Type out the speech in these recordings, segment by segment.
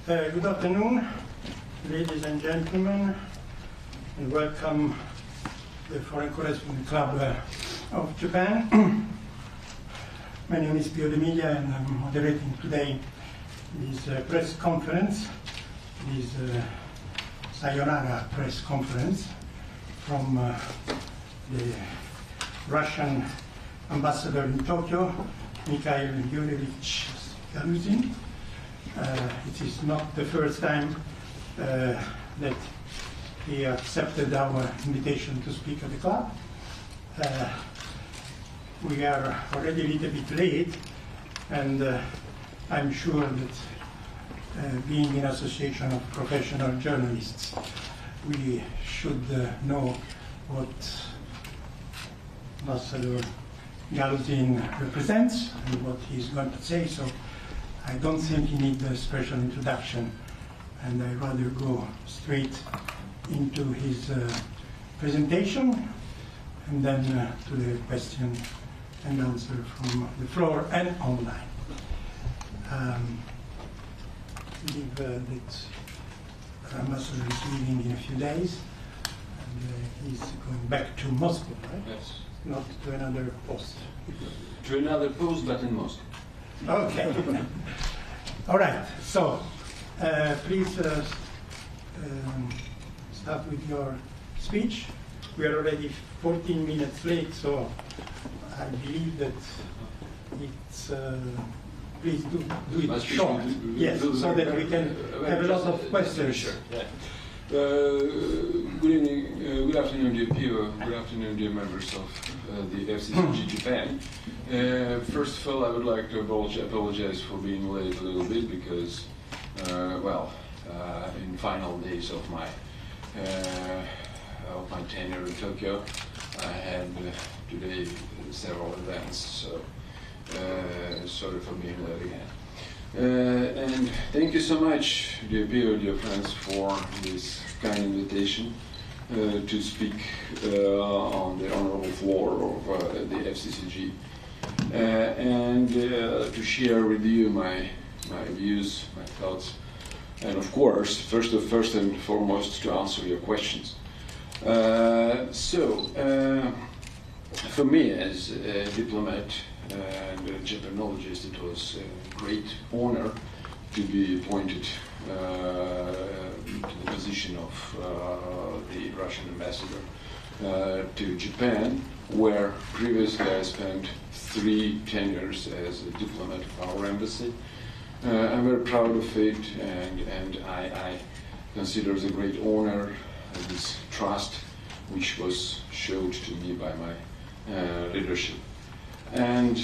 Good afternoon, ladies and gentlemen, and welcome to the Foreign Correspondent Club of Japan. My name is Pio De Miglia, and I'm moderating today this press conference, this Sayonara press conference from the Russian ambassador in Tokyo, Mikhail Galuzin. It is not the first time that he accepted our invitation to speak at the club. We are already a little bit late, and I'm sure that being in association of professional journalists, we should know what Ambassador Galuzin represents and what he's going to say, so I don't think he needs a special introduction, and I'd rather go straight into his presentation and then to the question and answer from the floor and online. I believe that Ambassador is leaving in a few days, and he's going back to Moscow, right? Yes. Not to another post. To another post, but in Moscow. Okay. All right. So, please start with your speech. We are already 14 minutes late, so I believe that it's. Please do it short. Yes, so that we can have a lot of questions. Sure. Yeah. Good evening, good afternoon, dear Pio. Good afternoon, dear members of the FCCG Japan. First of all, I would like to apologize for being late a little bit because, in final days of my tenure in Tokyo, I had today several events, so sorry for being late again. And thank you so much, dear Pio, dear friends, for this kind invitation to speak on the honorable floor of the FCCG and to share with you my views, my thoughts, and of course, first and foremost, to answer your questions. For me, as a diplomat and a Japanologist, it was a great honor to be appointed to the position of the Russian ambassador to Japan, where previously I spent 3 tenures as a diplomat of our embassy. I'm very proud of it, and I consider it a great honor, this trust which was showed to me by my leadership. And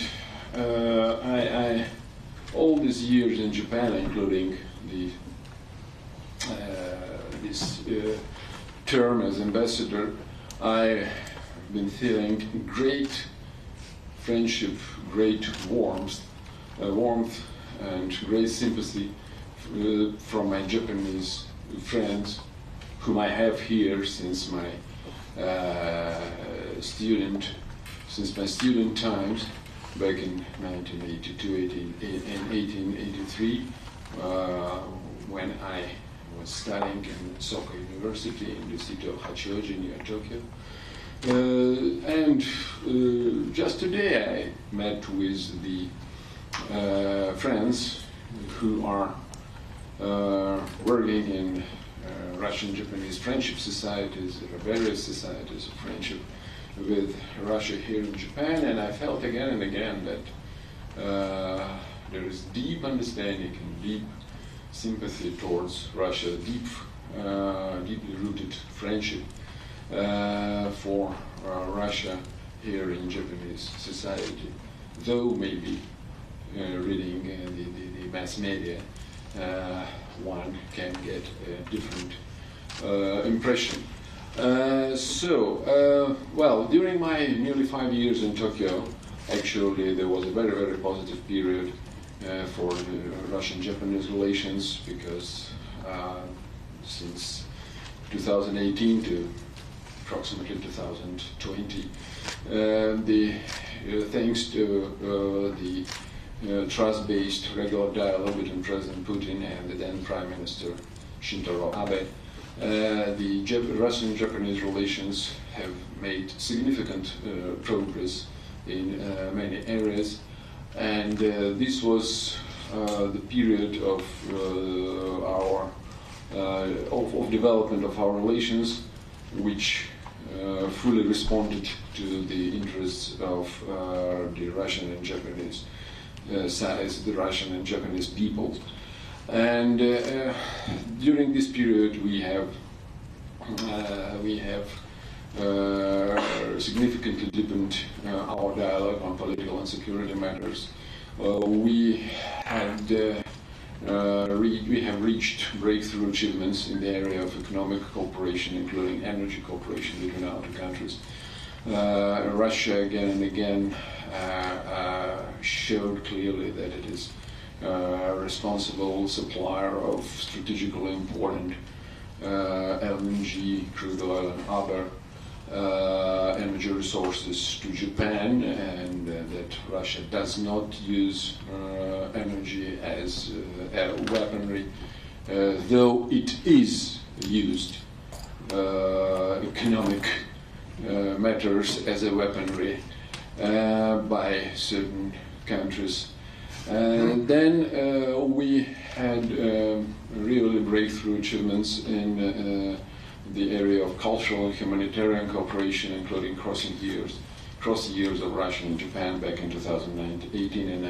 I all these years in Japan, including this term as ambassador, I've been feeling great friendship, great warmth, and great sympathy from my Japanese friends, whom I have here since my student times, back in 1982 and 1883, when I was studying in Soka University in the city of Hachioji near Tokyo. Just today I met with the friends who are working in Russian-Japanese friendship societies, various societies of friendship with Russia here in Japan, and I felt again and again that there is deep understanding and deep sympathy towards Russia, deeply rooted friendship for Russia here in Japanese society, though maybe reading the mass media one can get a different impression. During my nearly 5 years in Tokyo, actually there was a very, very positive period for the Russian-Japanese relations, because since 2018 to approximately 2020, thanks to the trust-based regular dialogue between President Putin and the then Prime Minister Shintaro Abe. The Russian-Japanese relations have made significant progress in many areas, and this was the period of development of our relations, which fully responded to the interests of the Russian and Japanese sides, the Russian and Japanese people. And during this period, we have significantly deepened our dialogue on political and security matters. We have reached breakthrough achievements in the area of economic cooperation, including energy cooperation between our two countries. Russia again and again showed clearly that it is a responsible supplier of strategically important LNG, crude oil, and other energy resources to Japan, and that Russia does not use energy as weaponry, though it is used economic matters as a weaponry by certain countries. And then we had really breakthrough achievements in the area of cultural and humanitarian cooperation, including crossing the years of Russia and Japan back in 2018 and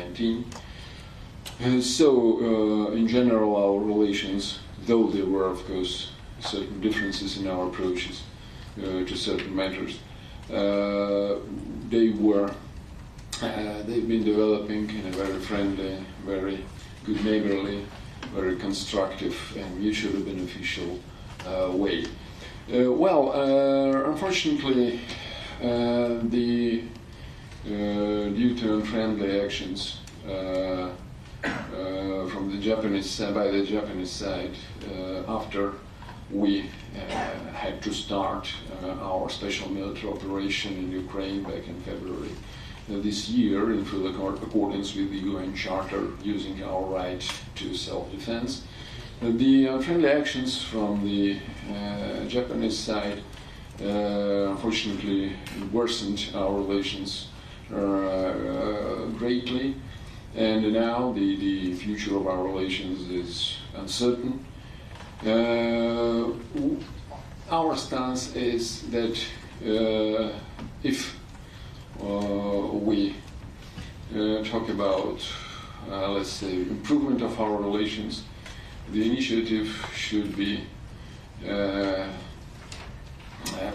19. So, in general, our relations, though there were, of course, certain differences in our approaches to certain matters, they've been developing in a very friendly, very good neighborly, very constructive and mutually beneficial way. Unfortunately, due to unfriendly actions from the Japanese side, by the Japanese side, after we had to start our special military operation in Ukraine back in February this year, in full accordance with the UN Charter, using our right to self-defense. The unfriendly actions from the Japanese side unfortunately worsened our relations greatly, and now the future of our relations is uncertain. Our stance is that if we talk about, let's say, improvement of our relations, the initiative should be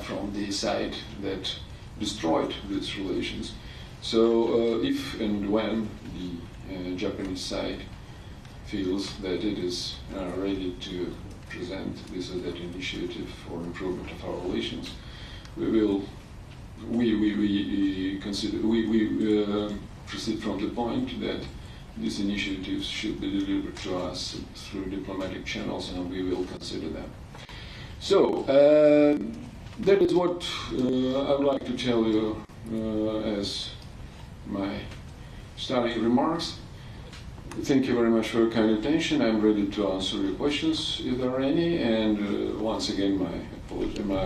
from the side that destroyed these relations. So if and when the Japanese side feels that it is ready to present this or that initiative for improvement of our relations, we will proceed from the point that these initiatives should be delivered to us through diplomatic channels, and we will consider them. So that is what I would like to tell you as my starting remarks. Thank you very much for your kind attention. I'm ready to answer your questions if there are any, and once again my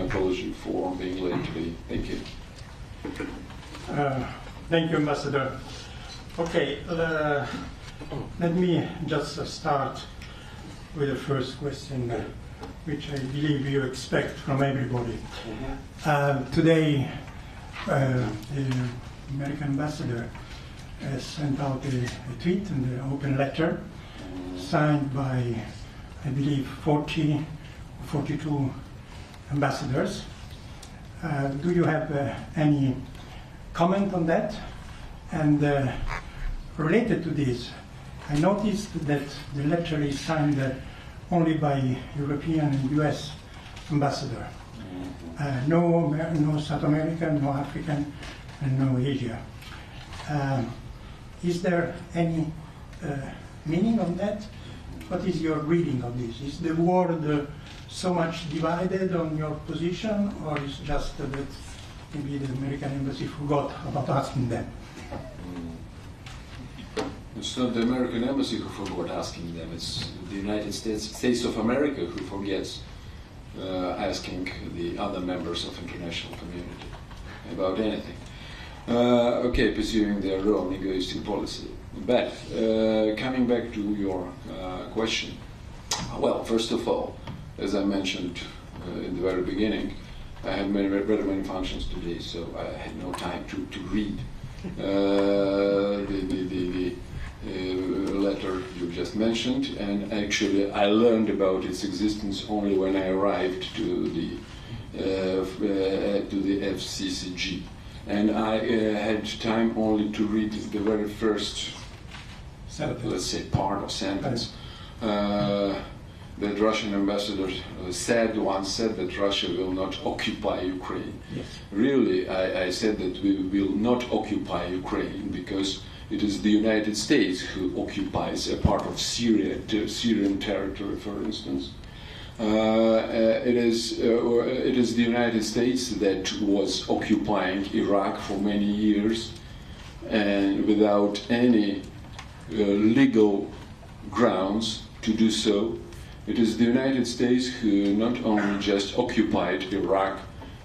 apology for being late today. Thank you. Thank you, Ambassador. Okay, let me just start with the first question, which I believe you expect from everybody. Today, the American ambassador has sent out a tweet and an open letter signed by, I believe, 42 ambassadors. Do you have any comment on that? And related to this, I noticed that the letter is signed only by European and US ambassador. No South American, no African, and no Asia. Is there any meaning on that? What is your reading of this? Is the world so much divided on your position, or is it just that maybe the American embassy forgot about asking them? It's not the American embassy who forgot asking them. It's the United States of America who forgets asking the other members of international community about anything. Okay, pursuing their own egoistic policy. But coming back to your question, well, first of all, as I mentioned in the very beginning, I had very many functions today, so I had no time to read the letter you just mentioned, and actually I learned about its existence only when I arrived to the FCCG, and I had time only to read the very first, let's say, part or sentence. That Russian ambassador once said that Russia will not occupy Ukraine. Yes. Really, I said that we will not occupy Ukraine because it is the United States who occupies a part of Syria, Syrian territory, for instance. It is the United States that was occupying Iraq for many years, and without any legal grounds to do so. It is the United States who not only just occupied Iraq,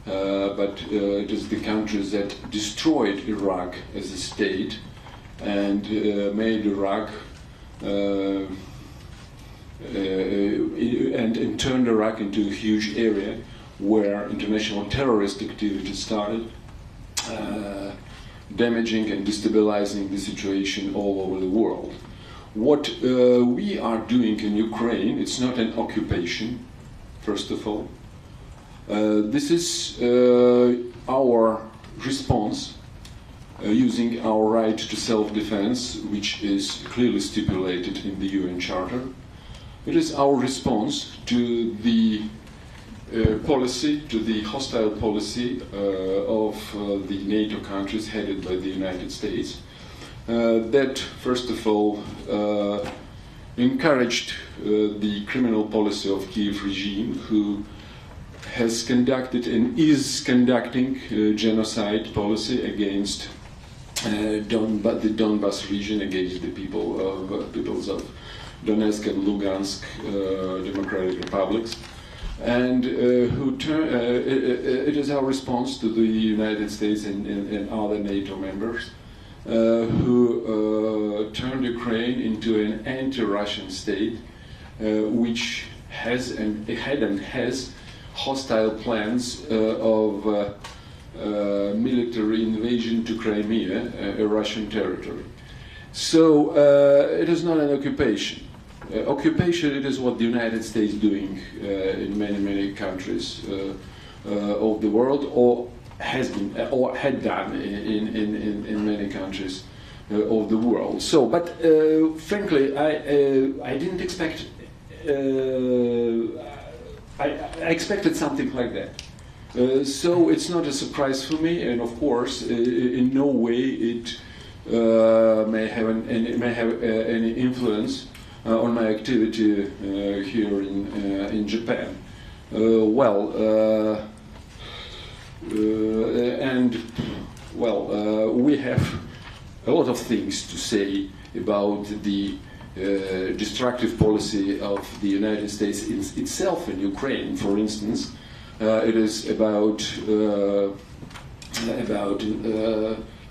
but it is the countries that destroyed Iraq as a state and made Iraq and turned Iraq into a huge area where international terrorist activity started, damaging and destabilizing the situation all over the world. What we are doing in Ukraine, it's not an occupation, first of all. This is our response using our right to self-defense, which is clearly stipulated in the UN Charter. It is our response to the policy, to the hostile policy of the NATO countries headed by the United States. That, first of all, encouraged the criminal policy of Kiev regime, who has conducted and is conducting genocide policy against the Donbas region, against the peoples of Donetsk and Lugansk democratic republics, and it is our response to the United States and other NATO members who turned Ukraine into an anti-Russian state, which has and has hostile plans of military invasion to Crimea, a Russian territory. So it is not an occupation. Occupation, it is what the United States is doing in many countries of the world, or has been or had done in many countries of the world. So, but frankly, I didn't expect. I expected something like that. So it's not a surprise for me, and of course, in no way it may have any influence on my activity here in Japan. We have a lot of things to say about the destructive policy of the United States itself in Ukraine. For instance, it is about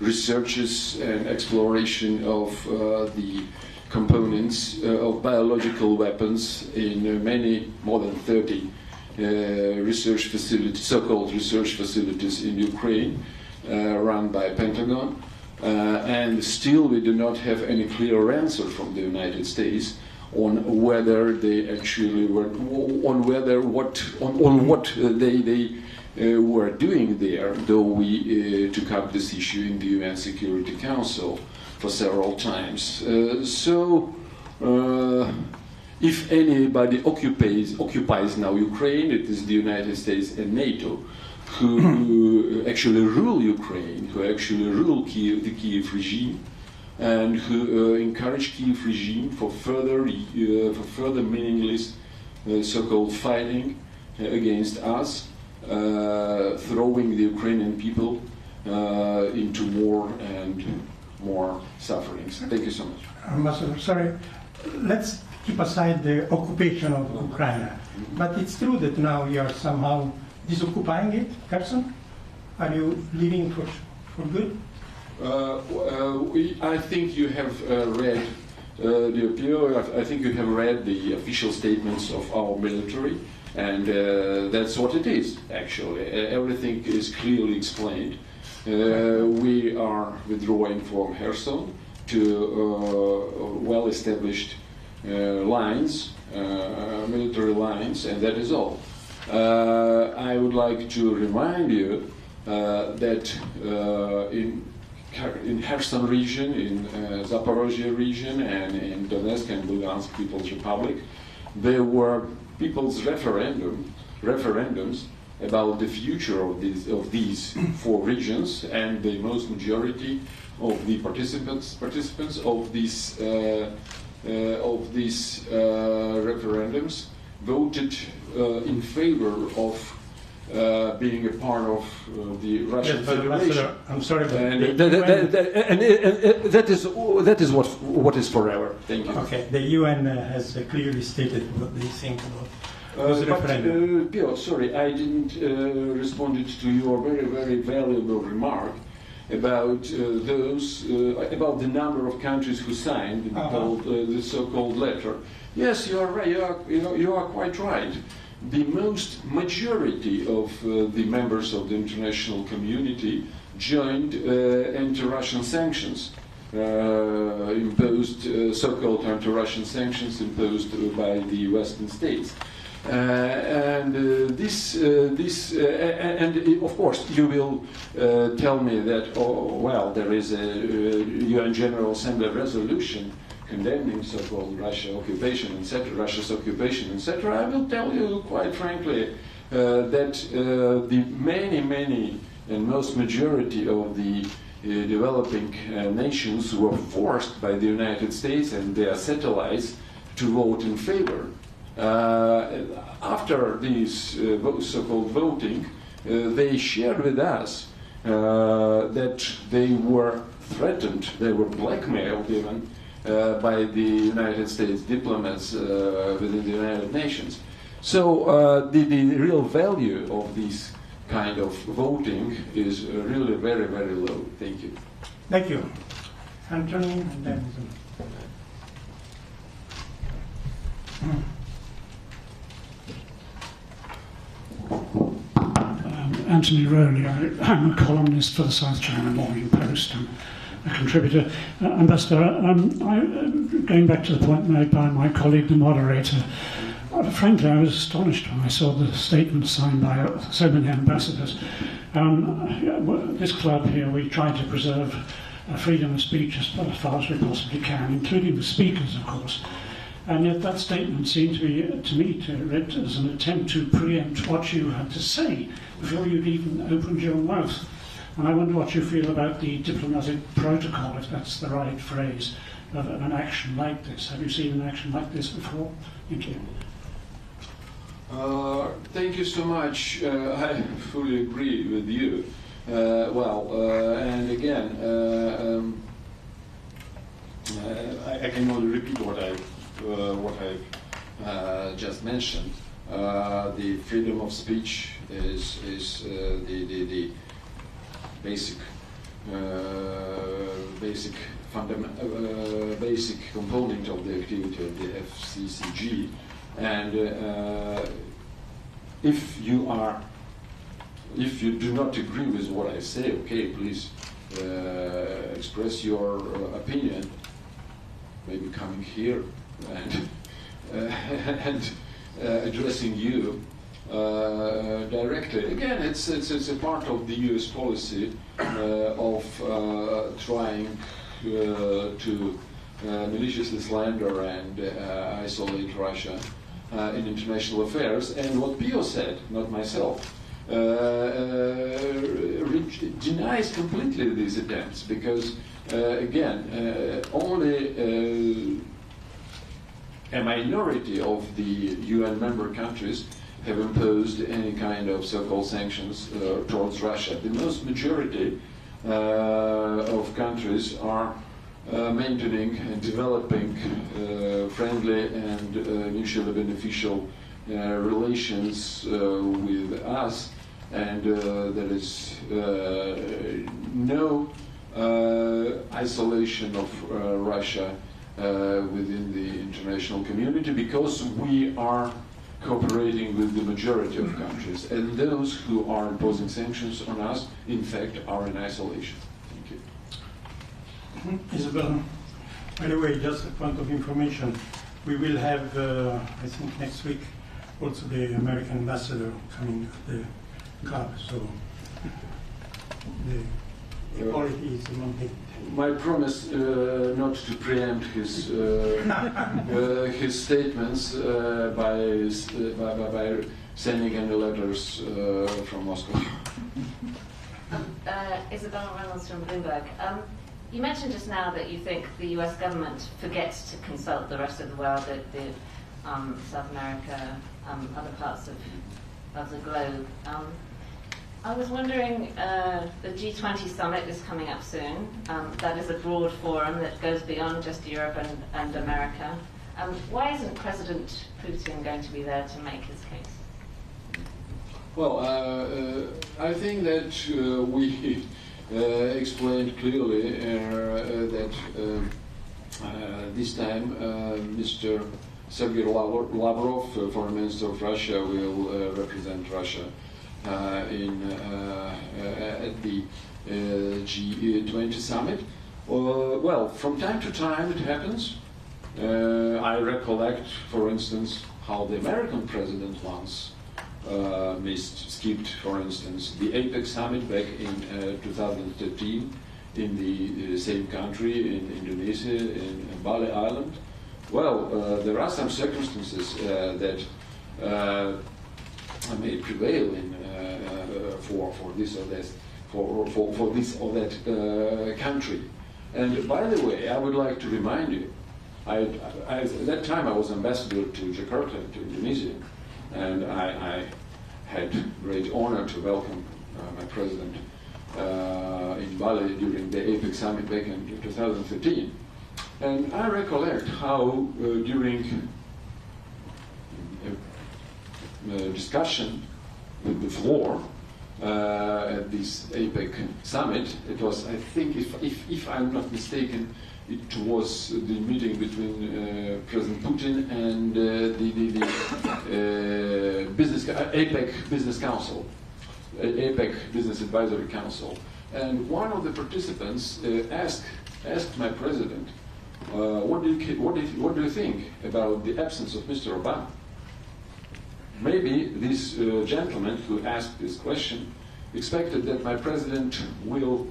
researches and exploration of the components of biological weapons in many, more than 30 research facilities, so-called research facilities in Ukraine, run by Pentagon, and still we do not have any clear answer from the United States on whether they actually were, on what they were doing there. Though we took up this issue in the UN Security Council for several times. If anybody occupies now Ukraine, it is the United States and NATO who actually rule Ukraine, who actually rule the Kiev regime, and who encourage Kiev regime for further meaningless so-called fighting against us, throwing the Ukrainian people into more and more sufferings. Thank you so much. Ambassador, sorry, let's keep aside the occupation of Ukraine. But it's true that now you are somehow disoccupying it, Kherson? Are you leaving for good? I think you have read the appeal. I think you have read the official statements of our military, and that's what it is, actually. Everything is clearly explained. We are withdrawing from Kherson to well-established lines, military lines, and that is all. I would like to remind you that in Kherson region, in Zaporozhye region, and in Donetsk and Lugansk People's Republic, there were people's referendums about the future of these four regions, and the most majority of the participants of these referendums voted in favor of being a part of the Russian Federation. I'm sorry, but And that is what is forever. Thank you. okay, the UN has clearly stated what they think about this referendum. Pio, sorry, I didn't respond to your very, very valuable remark about about the number of countries who signed the so-called letter. Yes, you are right. You are quite right. The most majority of the members of the international community joined anti-Russian sanctions, imposed so-called anti-Russian sanctions imposed by the Western states. And of course you will tell me that, oh well, there is a UN General Assembly resolution condemning so-called Russia's occupation, etc. I will tell you quite frankly that the many and most majority of the developing nations were forced by the United States and their satellites to vote in favor. After this so-called voting, they shared with us that they were threatened, they were blackmailed even, by the United States diplomats within the United Nations. So the real value of this kind of voting is really very, very low. Thank you. Thank you. Anthony, and then... Anthony Rowley. I'm a columnist for the South China Morning Post and a contributor. Ambassador, going back to the point made by my colleague, the moderator, frankly, I was astonished when I saw the statement signed by so many ambassadors. This club here, we try to preserve freedom of speech as far as we possibly can, including the speakers, of course. And yet that statement seemed to be, to me, read as an attempt to preempt what you had to say before you'd even opened your mouth. And I wonder what you feel about the diplomatic protocol, if that's the right phrase, of an action like this. Have you seen an action like this before? Thank you. Thank you so much. I fully agree with you. And again, I can only repeat what I've just mentioned. The freedom of speech is the basic component of the activity of the FCCG, and if you do not agree with what I say, okay, please express your opinion, maybe coming here and addressing you directly. Again, it's a part of the U.S. policy of trying to maliciously slander and isolate Russia in international affairs. And what Pio said, not myself, denies completely these attempts, because again, only a minority of the UN member countries have imposed any kind of so-called sanctions towards Russia. The most majority of countries are maintaining and developing friendly and mutually beneficial relations with us, and there is no isolation of Russia within the international community, because we are cooperating with the majority of countries, and those who are imposing sanctions on us, in fact, are in isolation. Thank you. Isabel, by the way, just a point of information, we will have, I think next week, also the American ambassador coming to the club, so the equality is among the... My promise not to preempt his statements by sending any letters from Moscow. Isabella Reynolds from Bloomberg. You mentioned just now that you think the US government forgets to consult the rest of the world, South America, other parts of the globe. I was wondering, the G20 summit is coming up soon. That is a broad forum that goes beyond just Europe and America. Why isn't President Putin going to be there to make his case? Well, I think that we explained clearly that this time Mr. Sergei Lavrov, Foreign Minister of Russia, will represent Russia at the G20 summit. Well, from time to time it happens. I recollect, for instance, how the American president once skipped, for instance, the APEC summit back in 2013 in the same country, in Indonesia, in Bali Island. Well, there are some circumstances that may prevail in for this or that for this or that country. And by the way, I would like to remind you, at that time I was ambassador to Jakarta, to Indonesia, and I had great honor to welcome my president in Bali during the APEC summit back in 2013. And I recollect how during discussion with the floor at this APEC summit, it was, I think, if I'm not mistaken, it was the meeting between President Putin and the APEC Business Council, APEC Business Advisory Council. And one of the participants asked my president, what do you think about the absence of Mr. Obama? Maybe this gentleman who asked this question expected that my president will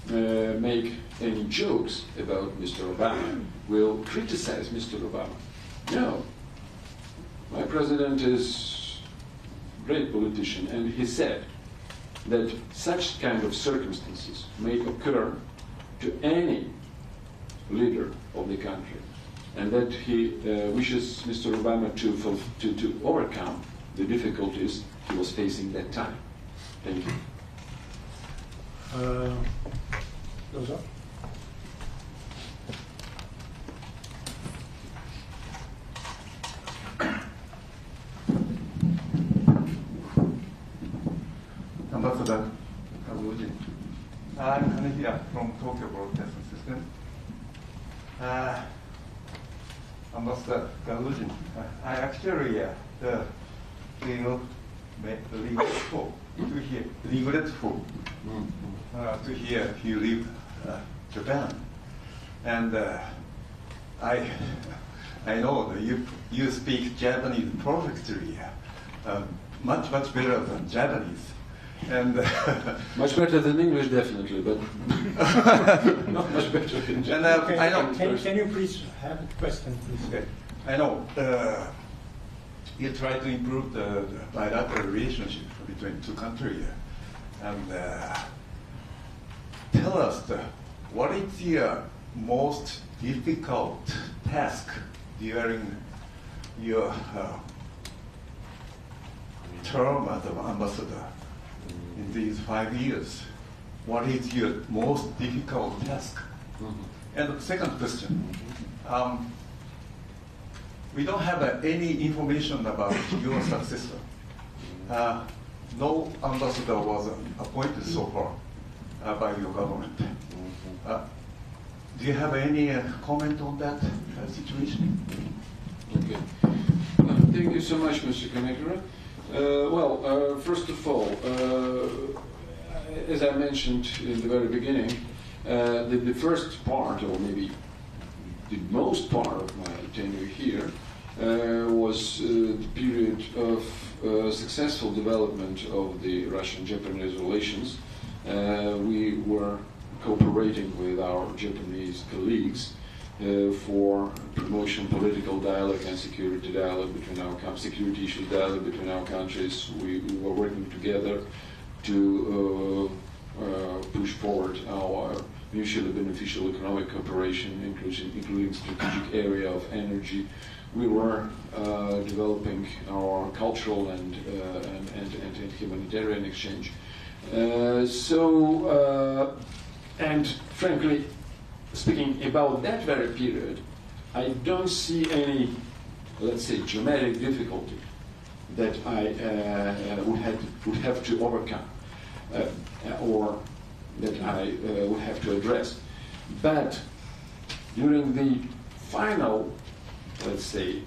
make any jokes about Mr. Obama, will criticize Mr. Obama. No. My president is a great politician, and he said that such kind of circumstances may occur to any leader of the country, and that he wishes Mr. Obama to overcome the difficulties he was facing that time. Thank you. Those are. Ambassador Galuzin. I'm here from Tokyo Broadcasting System. Ambassador Galuzin, I actually feel regretful to hear you leave Japan, and I know that you speak Japanese perfectly, much better than Japanese, and much better than English, definitely, but not much better than Japanese. And I know. Can you please have a question, please? Okay. I know you try to improve the bilateral relationship between two countries, and tell us what is your most difficult task during your term as an ambassador in these 5 years. What is your most difficult task? And the second question, we don't have any information about your successor. No ambassador was appointed so far by your government. Do you have any comment on that situation? Okay. Thank you so much, Mr. Kanekura. First of all, as I mentioned in the very beginning, the first part, or maybe the most part of my tenure here, was the period of successful development of the Russian-Japanese relations. We were cooperating with our Japanese colleagues for promotion political dialogue and security dialogue between our security issue dialogue between our countries. We were working together to push forward our mutually beneficial economic cooperation, including strategic area of energy. We were developing our cultural and humanitarian exchange. And frankly, speaking about that very period, I don't see any, let's say, dramatic difficulty that I would have to overcome or that I would have to address. But during the final, let's say,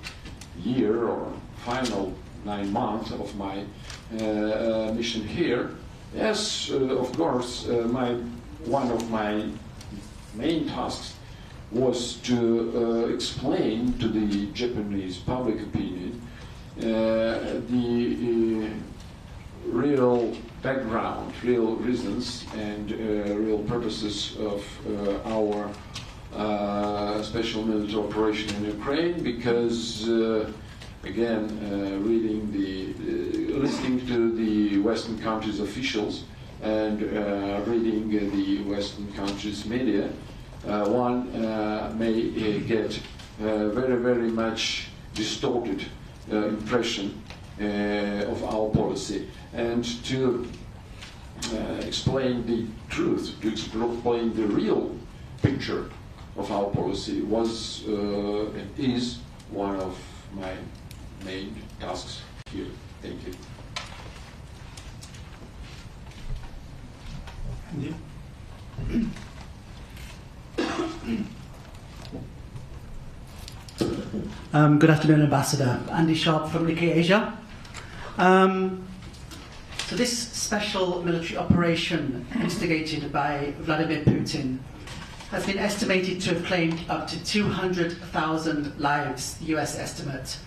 year or final 9 months of my mission here, yes, of course, one of my main tasks was to explain to the Japanese public opinion the real background, real reasons, and real purposes of our special military operation in Ukraine, because again, listening to the Western countries' officials and reading the Western countries' media, one may get very, very much distorted impression of our policy. And to explain the truth, to explain the real picture of our policy was and is one of my main tasks here. Thank you. Good afternoon, Ambassador. Andy Sharp from Nikkei Asia. So this special military operation instigated by Vladimir Putin has been estimated to have claimed up to 200,000 lives, the US estimate.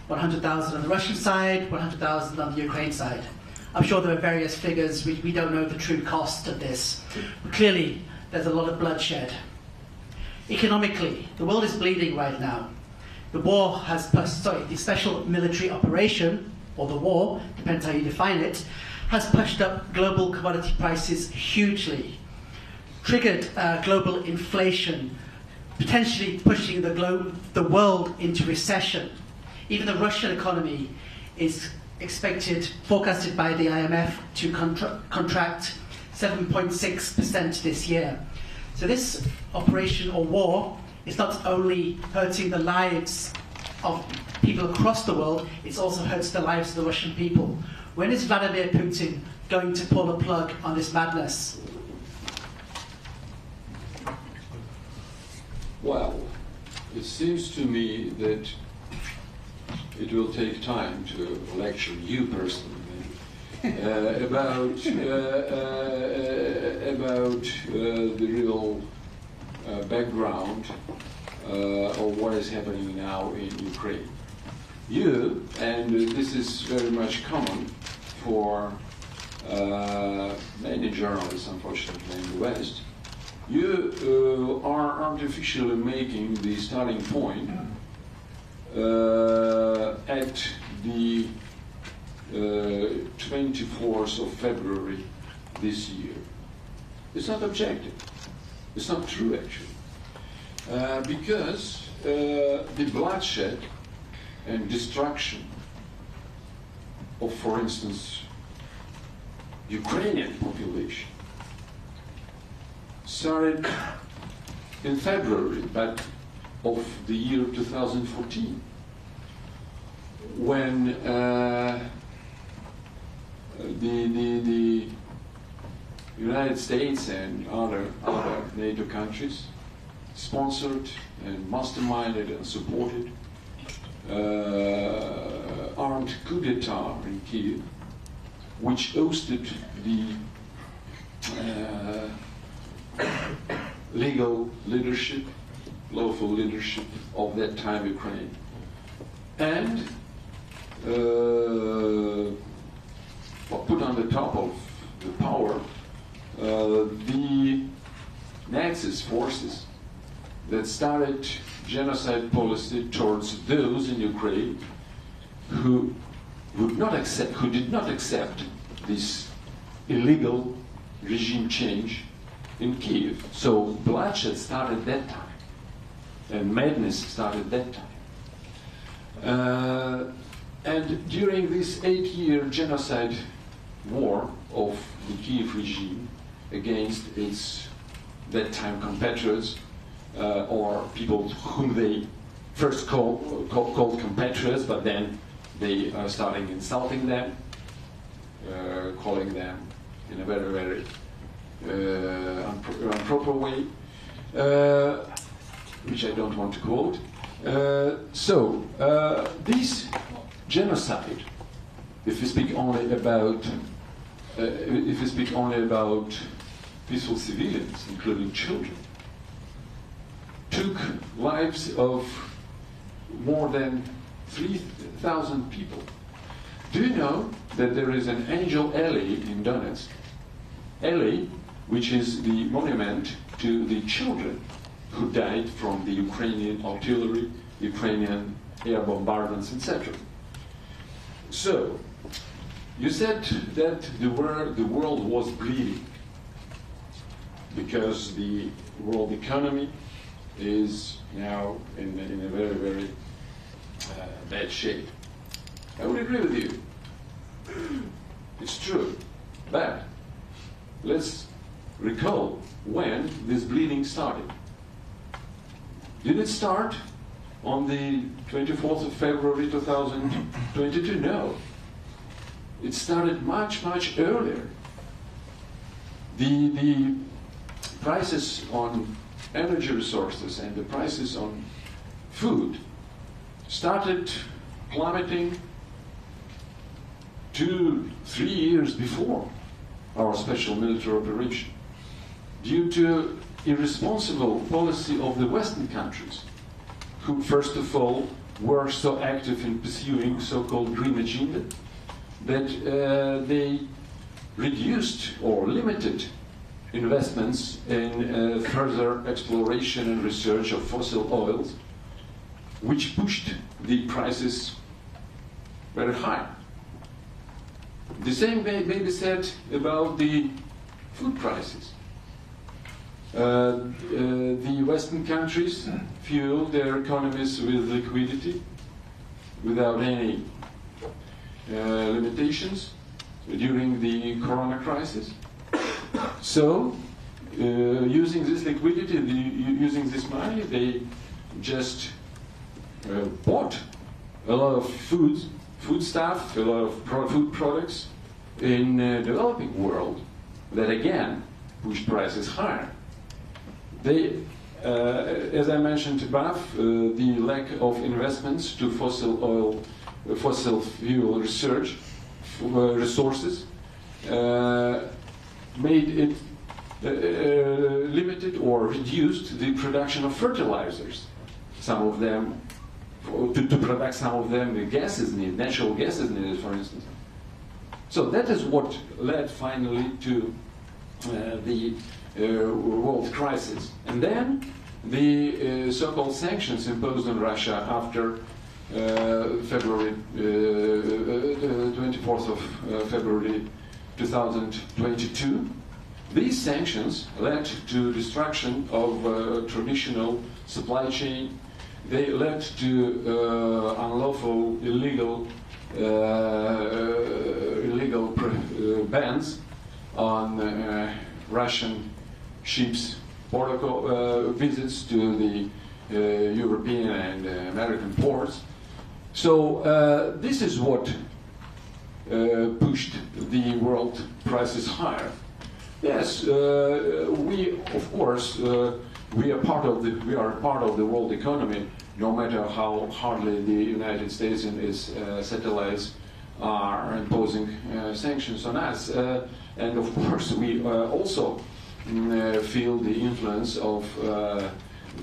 100,000 on the Russian side, 100,000 on the Ukraine side. I'm sure there are various figures. We don't know the true cost of this. But clearly, there's a lot of bloodshed. Economically, the world is bleeding right now. The war has, the special military operation, or the war, depends how you define it, has pushed up global commodity prices hugely, triggered global inflation, potentially pushing the world into recession. Even the Russian economy is forecasted by the IMF to contract 7.6% this year. So this operation or war is not only hurting the lives of people across the world, it also hurts the lives of the Russian people. When is Vladimir Putin going to pull the plug on this madness? Well, it seems to me that it will take time to lecture you personally about the real background of what is happening now in Ukraine. You, and this is very much common for many journalists, unfortunately, in the West, you are artificially making the starting point at the 24th of February this year. It's not objective. It's not true, actually. Because the bloodshed and destruction of, for instance, Ukrainian population started in February back of the year 2014, when the United States and other NATO countries sponsored and masterminded and supported armed coup d'etat in Kiev, which ousted the legal leadership, lawful leadership of that time Ukraine, and put on the top of the power the Nazis forces that started genocide policy towards those in Ukraine who did not accept this illegal regime change in Kiev. So bloodshed started that time, and madness started that time. And during this 8-year genocide war of the Kiev regime against its that time compatriots, or people whom they first called compatriots, but then they are starting insulting them, calling them in a very, very improper way, which I don't want to quote. This genocide, if we speak only about peaceful civilians, including children, took lives of more than 3,000 people. Do you know that there is an Angel Alley in Donetsk? Alley, which is the monument to the children who died from the Ukrainian artillery, Ukrainian air bombardments, etc. So, you said that the world was bleeding because the world economy is now in a very, very bad shape. I would agree with you. It's true. But let's recall when this bleeding started. Did it start on the 24th of February 2022? No. It started much, much earlier. The prices on energy resources and the prices on food started plummeting 2-3 years before our special military operation, due to irresponsible policy of the Western countries, who first of all were so active in pursuing so-called green agenda that they reduced or limited investments in further exploration and research of fossil oils, which pushed the prices very high. The same may be said about the food prices. The Western countries fuel their economies with liquidity without any limitations during the corona crisis. So, using this liquidity, using this money, they just bought a lot of foodstuff, a lot of food products in the developing world that again pushed prices higher. They, as I mentioned above, the lack of investments to fossil fuel research resources made it limited or reduced the production of fertilizers. Some of them, to produce some of them, the gases needed, natural gases needed, for instance. So that is what led finally to the world crisis. And then the so-called sanctions imposed on Russia after February 24th of February 2022. These sanctions led to destruction of traditional supply chain. They led to unlawful, illegal bans on Russian ships visits to the European and American ports. So this is what pushed the world prices higher. Yes, we of course we are part of the world economy. No matter how hardly the United States and its satellites are imposing sanctions on us, and of course we also feel the influence of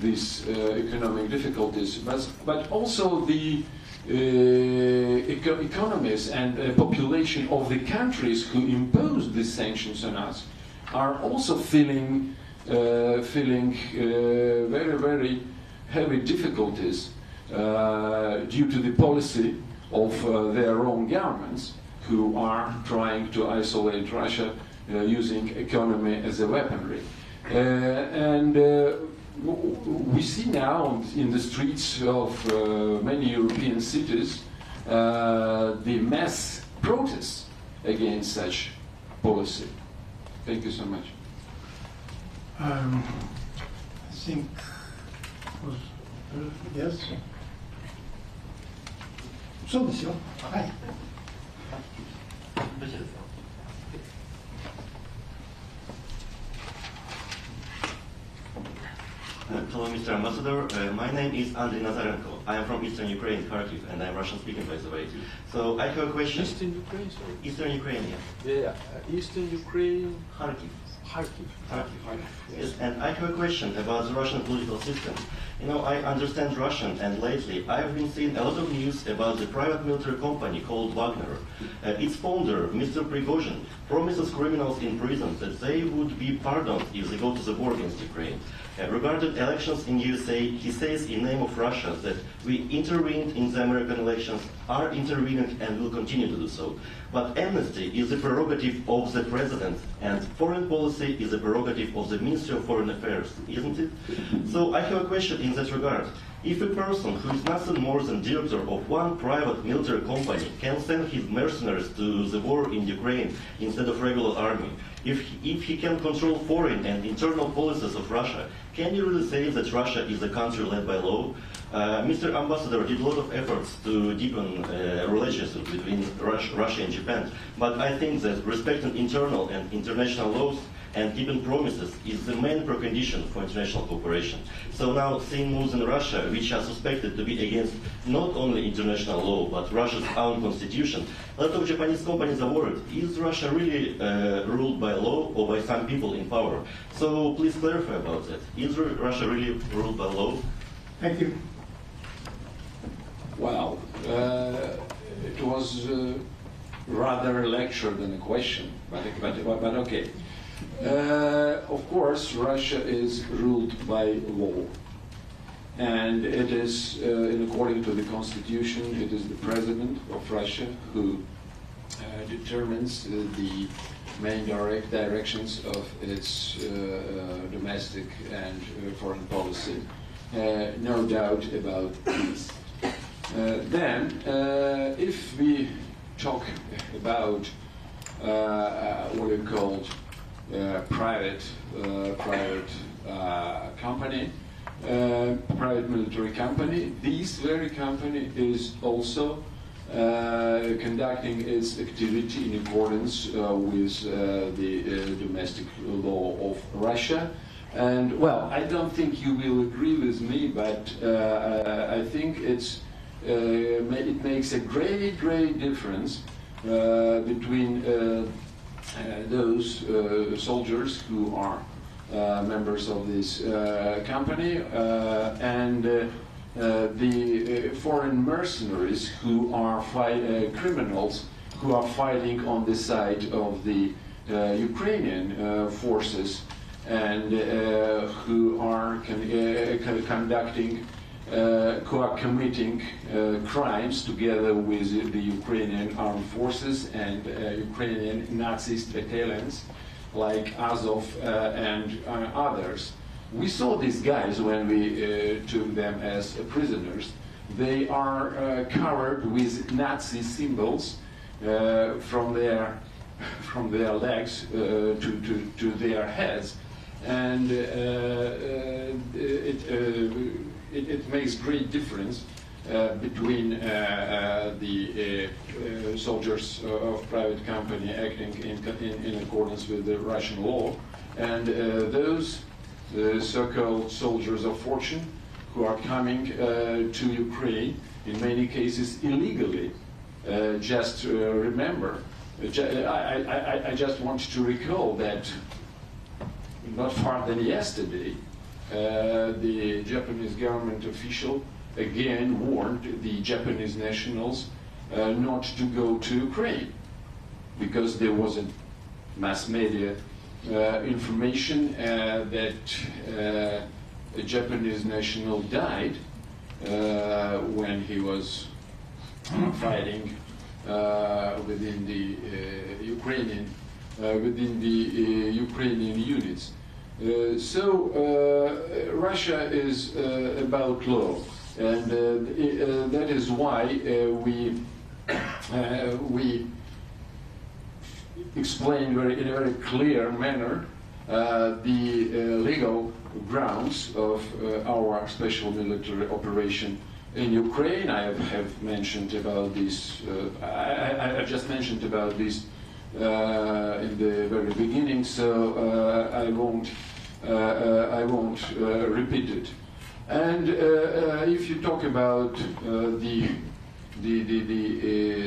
these economic difficulties, but also the economies and population of the countries who impose these sanctions on us are also feeling very, very heavy difficulties due to the policy of their own governments, who are trying to isolate Russia using economy as a weaponry. We see now in the streets of many European cities the mass protests against such policy. Thank you so much. I think was yes. そうですよ。はい。 Hello, Mr. Ambassador. My name is Andriy Nazarenko. I am from Eastern Ukraine, Kharkiv, and I am Russian speaking, by the way. So I have a question. Eastern Ukraine, sorry. Eastern Ukraine, yeah. Yeah, Eastern Ukraine. Kharkiv. Kharkiv. Yes, and I have a question about the Russian political system. You know, I understand Russian, and lately I've been seeing a lot of news about the private military company called Wagner. Its founder, Mr. Prigozhin, promises criminals in prison that they would be pardoned if they go to the war against Ukraine. Regarding elections in USA, he says in name of Russia that we intervened in the American elections, are intervening and will continue to do so. But amnesty is the prerogative of the president, and foreign policy is the prerogative of the Ministry of Foreign Affairs, isn't it? So I have a question in that regard. If a person who is nothing more than director of one private military company can send his mercenaries to the war in Ukraine instead of regular army, if he can control foreign and internal policies of Russia, can you really say that Russia is a country led by law? Mr. Ambassador did a lot of efforts to deepen relationship between Russia and Japan, but I think that respecting internal and international laws and keeping promises is the main precondition for international cooperation. So now, seeing moves in Russia, which are suspected to be against not only international law, but Russia's own constitution, a lot of Japanese companies are worried, is Russia really ruled by law or by some people in power? So please clarify about that. Is Russia really ruled by law? Thank you. Wow. It was rather a lecture than a question, but okay. Of course, Russia is ruled by law, and it is, according to the constitution, it is the president of Russia who determines the main directions of its domestic and foreign policy. No doubt about this. Then, if we talk about what you called private company, private military company, this very company is also conducting its activity in accordance with the domestic law of Russia. And well, I don't think you will agree with me, but I think it makes a great difference between those soldiers who are members of this company and the foreign mercenaries who are criminals who are fighting on the side of the Ukrainian forces and who are conducting who are committing crimes together with the Ukrainian armed forces and Ukrainian Nazist battalions like Azov and others. We saw these guys when we took them as prisoners. They are covered with Nazi symbols from their legs to their heads. and it makes great difference between the soldiers of private company acting in accordance with the Russian law and those so-called soldiers of fortune who are coming to Ukraine, in many cases illegally. Just remember, I just want to recall that not far than yesterday, the Japanese government official again warned the Japanese nationals not to go to Ukraine because there was a mass media information that a Japanese national died when he was fighting within the Ukrainian units. So Russia is about law, and that is why we explain in a very clear manner the legal grounds of our special military operation in Ukraine. I have mentioned about this. I just mentioned about this in the very beginning, so I won't repeat it. And if you talk about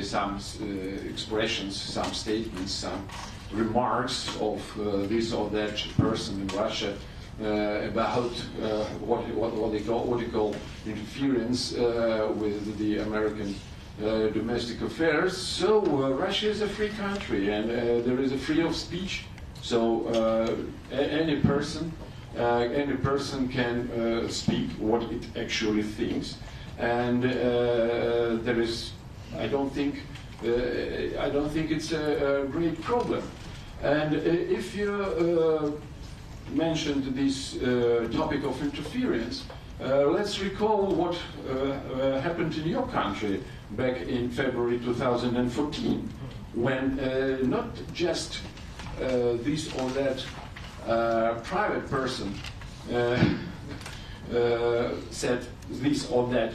some expressions, some statements, some remarks of this or that person in Russia about what you call interference with the American domestic affairs. So Russia is a free country, and there is a freedom of speech. So any person can speak what it actually thinks, and there is. I don't think it's a great problem. And if you mentioned this topic of interference, let's recall what happened in your country back in February 2014, when not just this or that private person said this or that,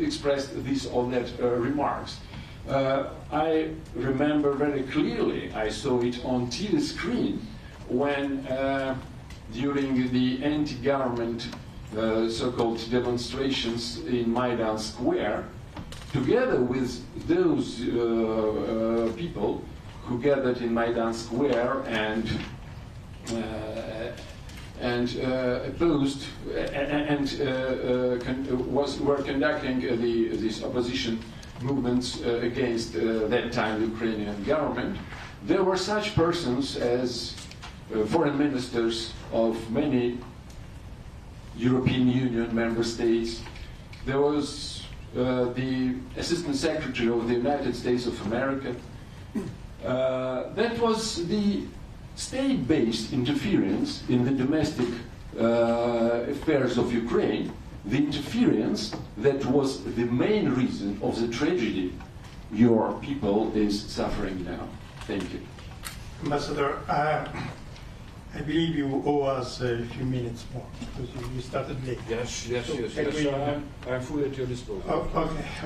expressed this or that remarks. I remember very clearly, I saw it on TV screen, when during the anti-government so-called demonstrations in Maidan Square, together with those people who gathered in Maidan Square and opposed and were conducting these opposition movements against that time Ukrainian government, there were such persons as foreign ministers of many European Union member states. There was the Assistant Secretary of the United States of America. That was the state-based interference in the domestic affairs of Ukraine, the interference that was the main reason of the tragedy your people is suffering now. Thank you. Ambassador, I believe you owe us a few minutes more because you started late. Yes. I'm fully at your disposal. Oh,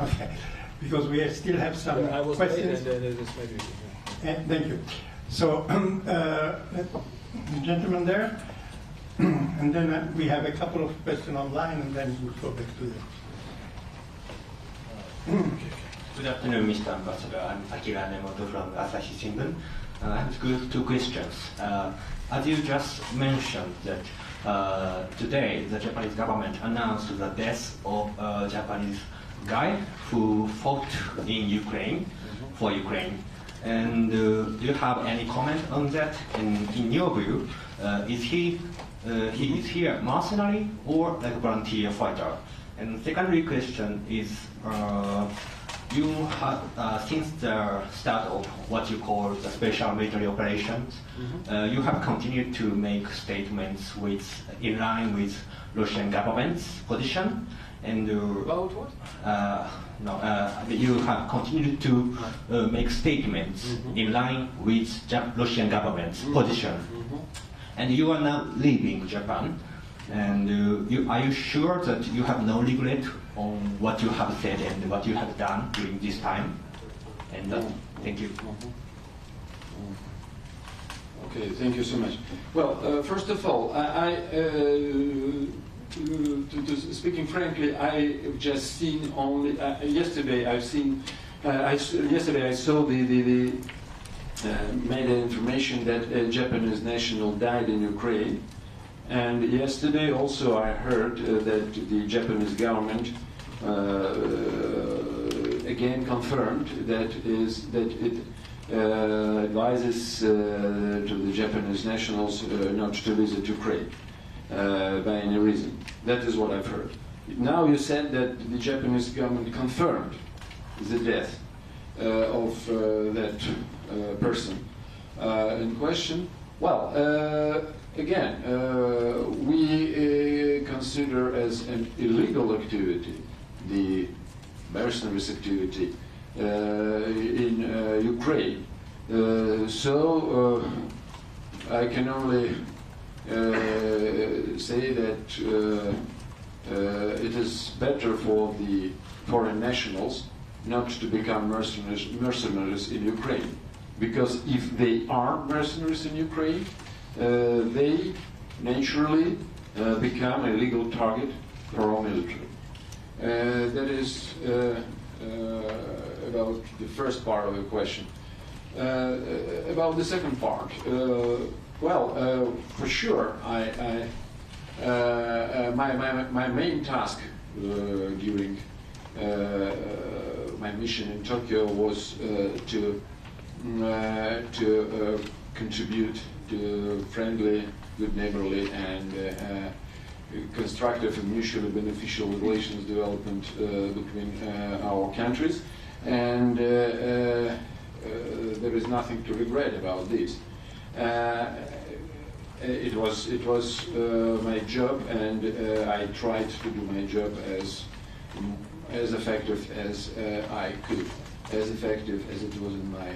okay. Because we still have some I was questions. late, and this maybe. Thank you. So, the gentleman there, and then we have a couple of questions online, and then we'll go back to them. Good afternoon, Mr. Ambassador. I'm Akira Nemoto from Asahi Shimbun. I have two questions. As you just mentioned that today the Japanese government announced the death of a Japanese guy who fought in Ukraine for Ukraine. And do you have any comment on that? And in your view, is he a mercenary or like a volunteer fighter? And secondary question is, you have since the start of what you call the special military operations, you have continued to make statements in line with Russian government's position. And About what? You have continued to make statements in line with Russian government's position. and you are now leaving Japan. And are you sure that you have no regret on what you have said and what you have done during this time? And thank you. Okay, thank you so much. Well, first of all, speaking frankly, I've just seen only yesterday. Yesterday I saw the made information that a Japanese national died in Ukraine, and yesterday also I heard that the Japanese government again confirmed that it advises to the Japanese nationals not to visit Ukraine by any reason. That is what I've heard. Now you said that the Japanese government confirmed the death of that person in question. Well, again, we consider as an illegal activity the mercenaries activity in Ukraine. So I can only say that it is better for the foreign nationals not to become mercenaries in Ukraine, because if they are mercenaries in Ukraine, they naturally become a legal target for our military. That is about the first part of the question. About the second part, well, for sure, my main task during my mission in Tokyo was to contribute to friendly, good neighborly, and constructive and mutually beneficial relations development between our countries, and there is nothing to regret about this. It was my job, and I tried to do my job as effective as I could, as effective as it was in my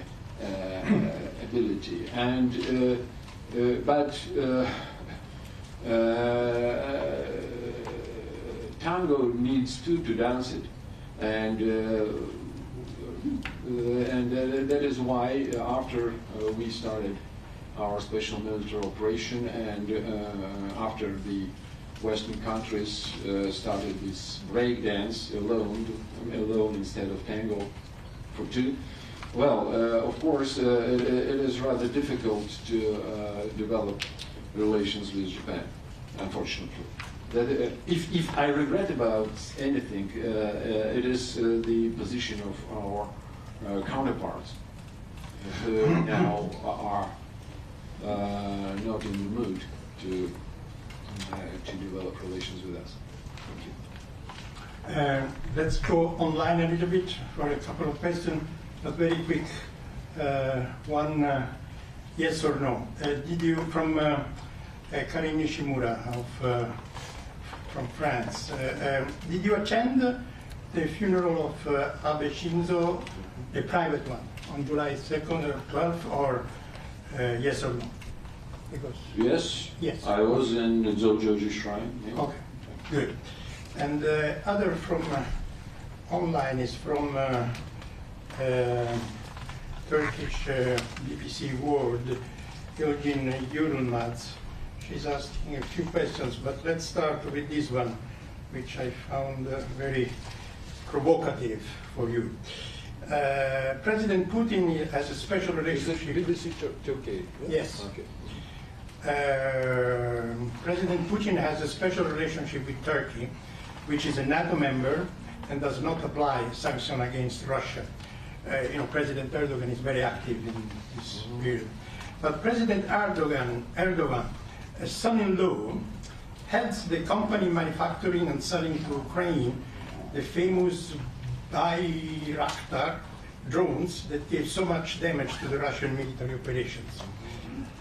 ability. And but tango needs two to dance it, and that is why after we started our special military operation, and after the Western countries started this break dance alone instead of tango for two. Well, of course, it is rather difficult to develop relations with Japan, unfortunately. That, if I regret about anything, it is the position of our counterparts who now are not in the mood to develop relations with us. Thank you. Let's go online a little bit for a couple of questions, but very quick. One, yes or no. Did you, from Karim Nishimura from France, did you attend the funeral of Abe Shinzo, the private one, on July 2nd or 12th, or yes or no? Because yes. I was in the Zojoji Shrine. Yeah. Okay, good. And the other from online is from Turkish BBC World, Eugene Yılmaz. She's asking a few questions, but let's start with this one, which I found very provocative for you. President Putin has a special relationship. BBC Turkey. Yes. Okay. President Putin has a special relationship with Turkey, which is a NATO member and does not apply sanctions against Russia. President Erdogan is very active in this period. But President Erdogan, a son-in-law, heads the company manufacturing and selling to Ukraine the famous Bayraktar drones that gave so much damage to the Russian military operations.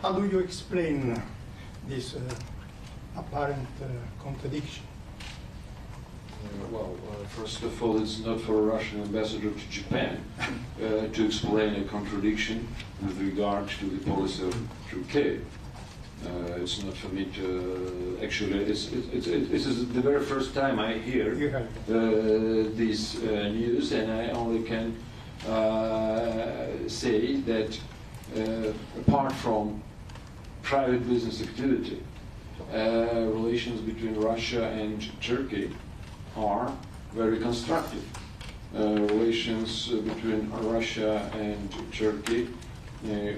How do you explain this apparent contradiction? Well, first of all, it's not for a Russian ambassador to Japan to explain a contradiction with regard to the policy of Turkey. It's not for me to actually. This is the very first time I hear this news, and I only can say that apart from private business activity, relations between Russia and Turkey are very constructive. Relations between Russia and Turkey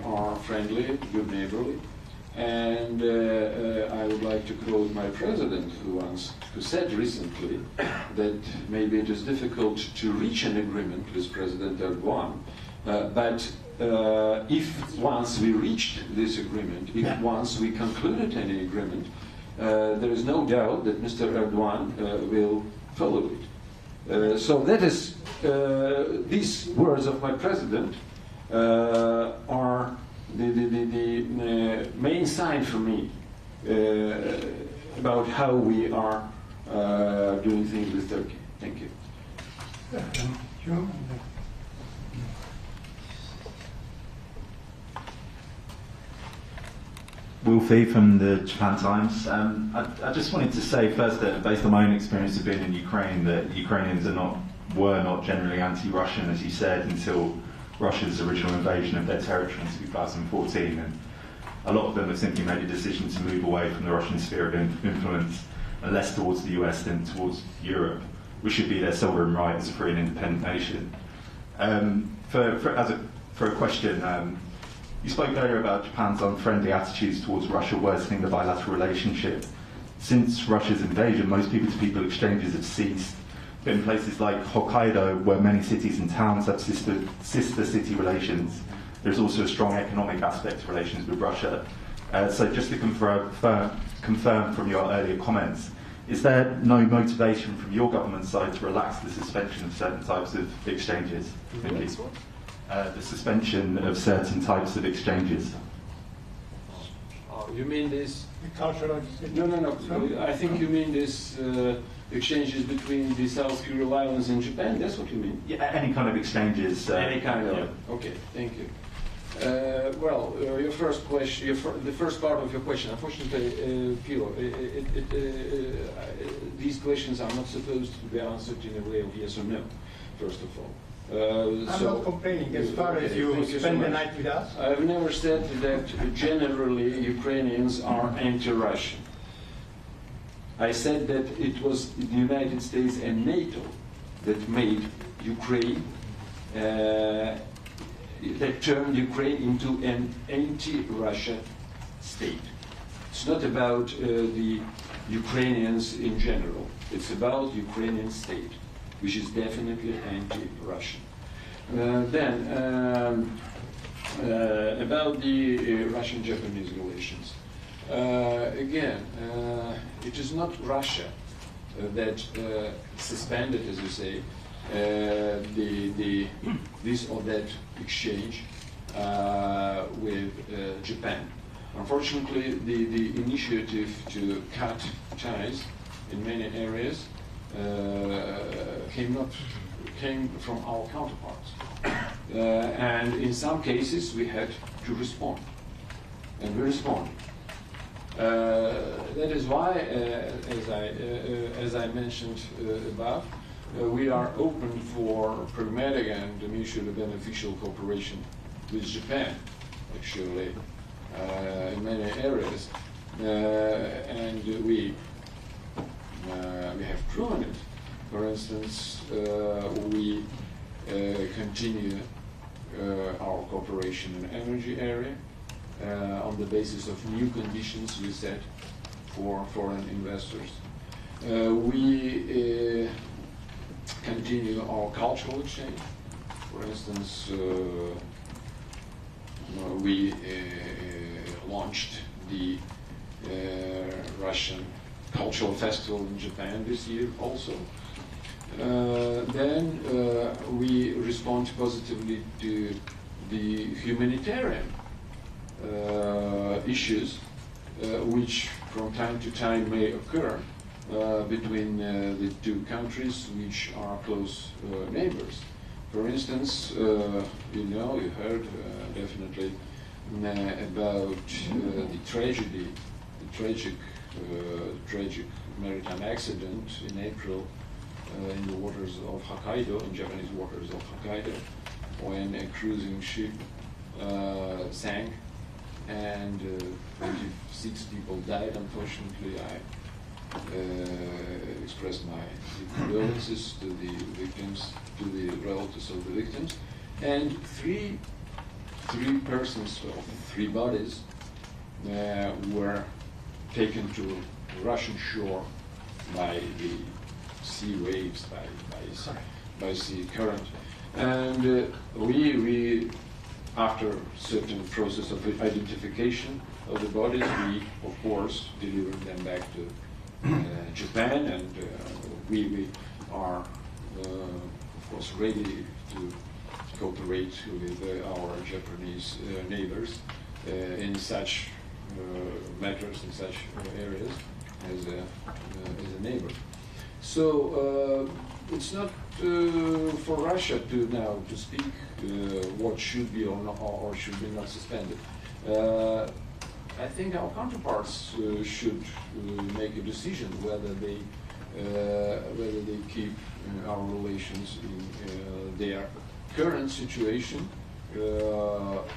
are friendly, good neighborly. And I would like to quote my president, who said recently that maybe it is difficult to reach an agreement with President Erdogan, but if once we reached this agreement, if once we concluded any agreement, there is no doubt that Mr. Erdogan will follow it. So that is, these words of my president are the main sign for me about how we are doing things with Turkey. Thank you. Will Fee from the Japan Times. I just wanted to say first that based on my own experience of being in Ukraine, that Ukrainians were not generally anti-Russian, as you said, until Russia's original invasion of their territory in 2014, and a lot of them have simply made a decision to move away from the Russian sphere of influence and less towards the US than towards Europe, which should be their sovereign right as a free and independent nation. For a question, you spoke earlier about Japan's unfriendly attitudes towards Russia worsening the bilateral relationship. Since Russia's invasion, most people-to-people exchanges have ceased. But in places like Hokkaido, where many cities and towns have sister city relations, there's also a strong economic aspect to relations with Russia. So just to confirm from your earlier comments, is there no motivation from your government side to relax the suspension of certain types of exchanges? Thank you. The suspension of certain types of exchanges. You mean this? The cultural... No. I think you mean this exchanges between the South Korean Islands and Japan. That's what you mean? Yeah, any kind of exchanges. Any kind of. Yeah. Okay, thank you. Your first question, the first part of your question. Unfortunately, Pilo, these questions are not supposed to be answered in a way of yes or no. First of all. I'm not complaining as far as you spend the night with us. I've never said that generally Ukrainians are anti-Russian. I said that it was the United States and NATO that made Ukraine, that turned Ukraine into an anti-Russia state. It's not about the Ukrainians in general. It's about Ukrainian state, which is definitely anti-Russian. About the Russian-Japanese relations. Again, it is not Russia that suspended, as you say, this or that exchange with Japan. Unfortunately, the initiative to cut ties in many areas came from our counterparts. And in some cases, we had to respond. And we responded. That is why, as I mentioned above, we are open for pragmatic and mutually beneficial cooperation with Japan, actually, in many areas. And we have proven it. For instance, we continue our cooperation in the energy area on the basis of new conditions we set for foreign investors. We continue our cultural exchange. For instance, we launched the Russian Cultural Festival in Japan this year also. Then we respond positively to the humanitarian issues which from time to time may occur between the two countries which are close neighbors. For instance, you heard definitely about the tragic maritime accident in April in the waters of Hokkaido, in Japanese waters of Hokkaido, when a cruising ship sank and 26 people died. Unfortunately, I expressed my condolences to the victims, to the relatives of the victims, and three persons, well, three bodies were taken to Russian shore by the sea waves, by sea current. And we, after certain process of identification of the bodies, we, of course, delivered them back to Japan, and we are, of course, ready to cooperate with our Japanese neighbors in such matters, in such areas as a neighbor. So it's not for Russia to now to speak what should be or should be not suspended. I think our counterparts should make a decision whether they keep our relations in their current situation,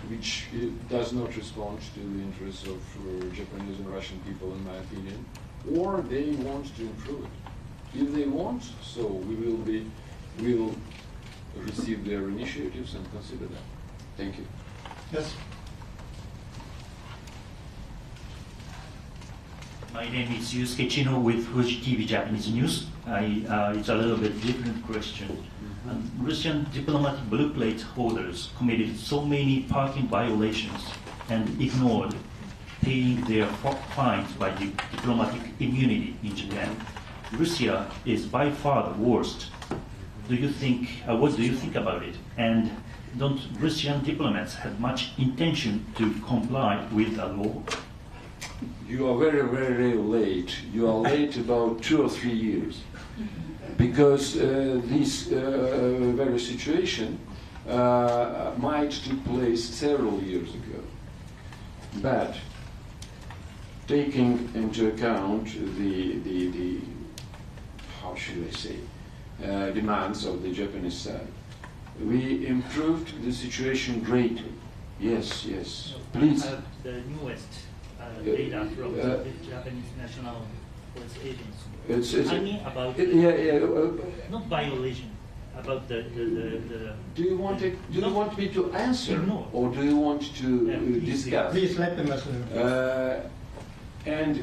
which does not respond to the interests of Japanese and Russian people, in my opinion, or they want to improve it. If they want, so we'll receive their initiatives and consider them. Thank you. Yes. My name is Yusuke Chino with Fuji TV Japanese News. It's a little bit different question. Russian diplomatic blue plate holders committed so many parking violations and ignored paying their fines by the diplomatic immunity in Japan. Russia is by far the worst. Do you think? What do you think about it? And don't Russian diplomats have much intention to comply with the law? You are very, very late. You are late about 2 or 3 years, because this very situation might took place several years ago. But taking into account the how should I say, demands of the Japanese side, we improved the situation greatly. Yes, yes. Please. The newest data from the Japanese National Police Agency. I mean about not violation, about the. Do you want me to answer, no, or do you want to discuss? Please let them answer. And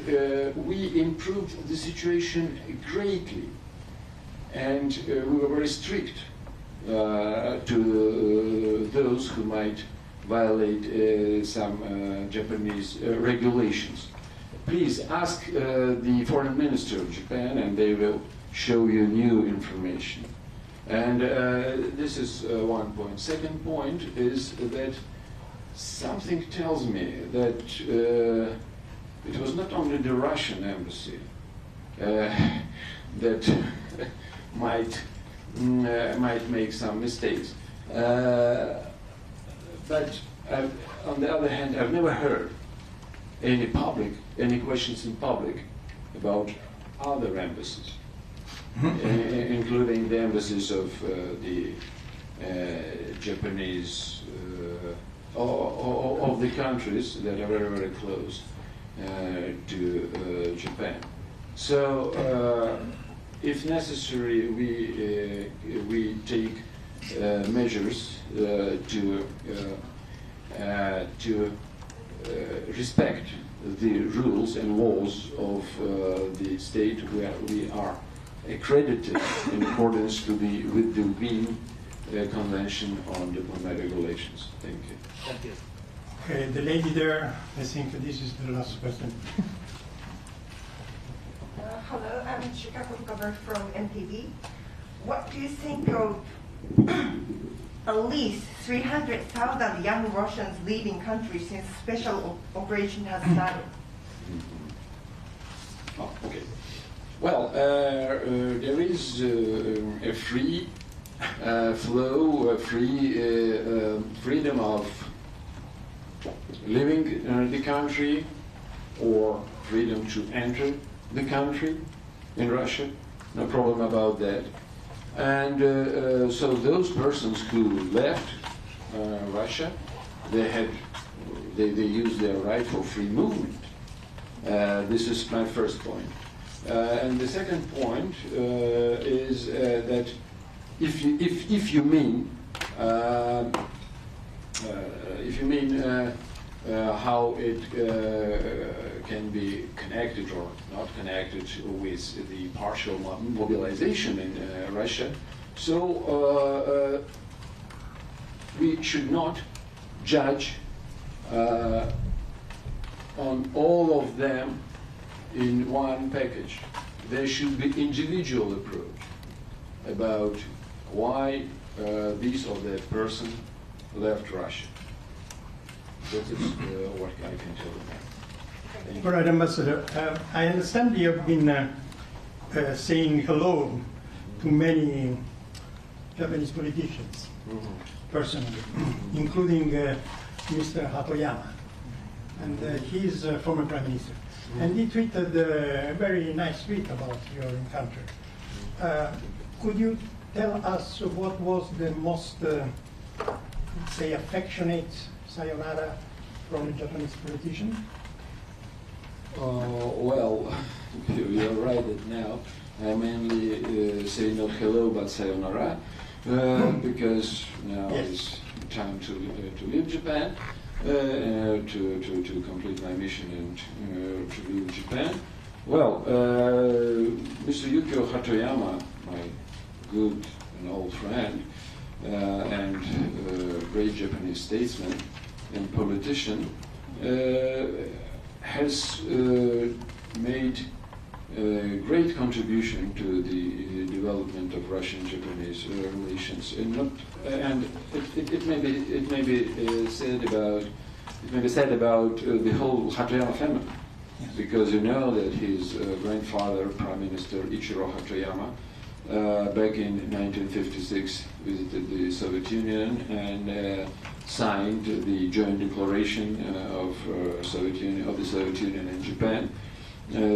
we improved the situation greatly, and we were very strict to those who might violate some Japanese regulations. Please ask the foreign minister of Japan, and they will show you new information. And this is one point. Second point is that something tells me that it was not only the Russian embassy that might make some mistakes. But on the other hand, I've never heard any questions in public about other embassies, including the embassies of the Japanese, of the countries that are very, very close to Japan. So, if necessary, we take measures to respect the rules and laws of the state where we are accredited in accordance with the Wien Convention on Diplomatic Relations. Thank you. Thank you. Okay, the lady there, I think this is the last question. Hello, I'm Chicago Governor from MPB. What do you think of at least 300,000 young Russians leaving country since special operation has started? Oh, okay. Well, there is a free flow, freedom of living in the country or freedom to enter the country in Russia. No problem about that. And so those persons who left Russia, they used their right for free movement. This is my first point. And the second point is that if you mean how it can be connected or not connected with the partial mobilization in Russia, so we should not judge on all of them in one package. There should be individual approach about why this or that person left Russia. That is what I can tell you. All right, Ambassador. I understand you have been saying hello to many Japanese politicians, personally, including Mr. Hatoyama. And he is a former prime minister. And he tweeted a very nice tweet about your encounter. Could you tell us what was the most, say, affectionate sayonara from a Japanese politician? Well, you're right that now I mainly say not hello but sayonara, because now it's time to leave Japan, to complete my mission and to leave Japan. Well, Mr. Yukio Hatoyama, my good and old friend, and great Japanese statesman and politician, has may a great contribution to the development of Russian-Japanese relations, and it may be said about the whole Hatoyama family, because you know that his grandfather, Prime Minister Ichiro Hatoyama, back in 1956 visited the Soviet Union and signed the joint declaration of the Soviet Union and Japan,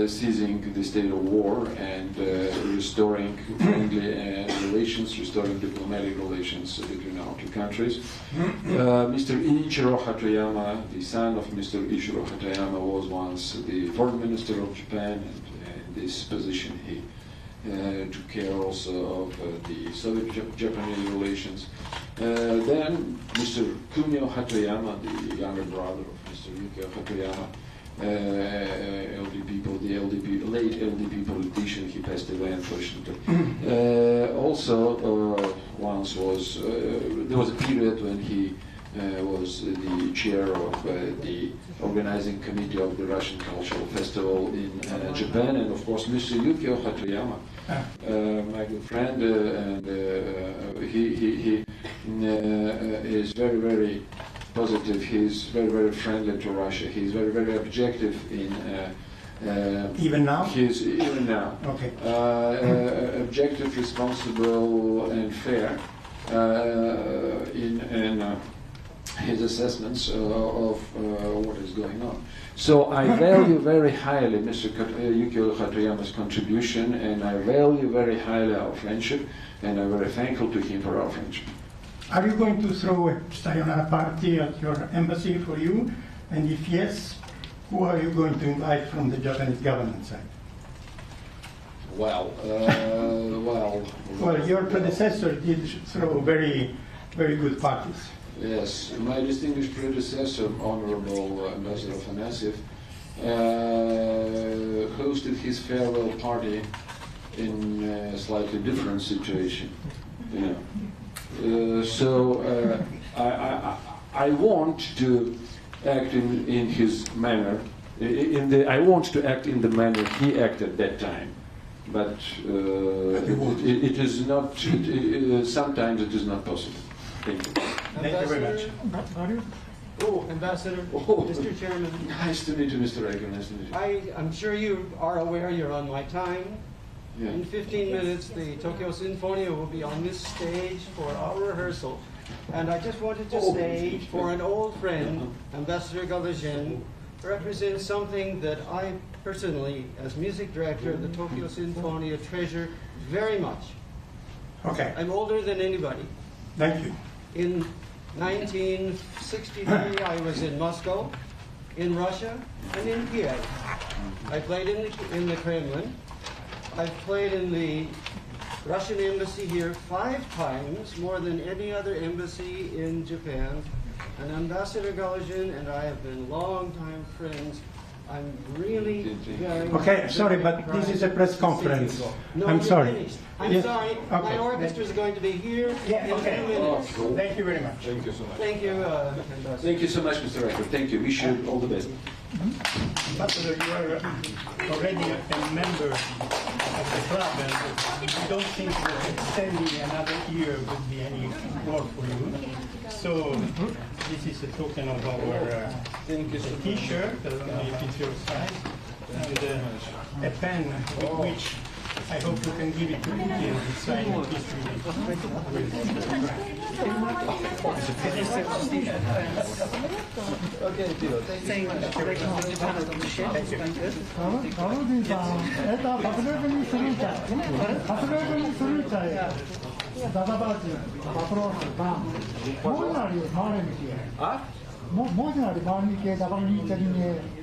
ceasing the state of war and restoring friendly relations, restoring diplomatic relations between our two countries. Mr. Ichiro Hatoyama, the son of Mr. Ichiro Hatoyama, was once the foreign minister of Japan, and in this position he took care also of the Soviet-Japanese relations. Then Mr. Kunio Hatoyama, the younger brother of Mr. Yukio Hatoyama, late LDP politician, he passed away unfortunately. Also, once was there was a period when he was the chair of the organizing committee of the Russian Cultural Festival in Japan, and of course Mr. Yukio Hatoyama, my good friend, and he is very, very positive. He's very, very friendly to Russia. He's very, very objective in. Even now? He's even now. Okay. Objective, responsible, and fair in his assessments of what is going on. So I value very highly Mr. Yukio Hatoyama's contribution, and I value very highly our friendship, and I'm very thankful to him for our friendship. Are you going to throw a sayonara party at your embassy for you? And if yes, who are you going to invite from the Japanese government side? Well, Well, your predecessor did throw very, very good parties. Yes, my distinguished predecessor, Honorable Ambassador Afanasyev, hosted his farewell party in a slightly different situation, you know. So I want to act in his manner. I want to act in the manner he acted that time, but it is not. Sometimes it is not possible. Thank you. Thank you very much. Oh, Ambassador, Oh. Mr. Chairman. Nice to meet you, Mr. Reagan. Nice to meet you. I'm sure you are aware you're on my time. Yeah. In 15 minutes, the Tokyo Sinfonia will be on this stage for our rehearsal. And I just wanted to say, for an old friend, Ambassador Galuzin represents something that I personally, as music director of the Tokyo Sinfonia, treasure very much. Okay, I'm older than anybody. thank you. In 1963, I was in Moscow, in Russia, and in Kiev. I played in the Kremlin. I've played in the Russian embassy here 5 times, more than any other embassy in Japan. And Ambassador Galuzin and I have been longtime friends. I'm really very... Okay, sorry, but this is a press conference. No, I'm you're sorry. finished. I'm Yes. sorry. Okay. My orchestra is going to be here Yeah, in okay. 2 minutes. Thank you very much. Thank you so much. Thank you, Ambassador. Thank you so much, Mr. Rector. Thank you. Wish you all the best. Ambassador, you are already a member of the club, and I don't think that extending another year would be any more for you. So this is a token of our T-shirt, I don't know if it's your size, and a pen with which I hope you can give it to me and sign it history. Okay, Tito. Thank you. Galuzin さん、発力にするかい、発力にするかい、ダダバーチ、パトロールが、もうなり回れみて、もうなり回りにけ、ダバにいてるね。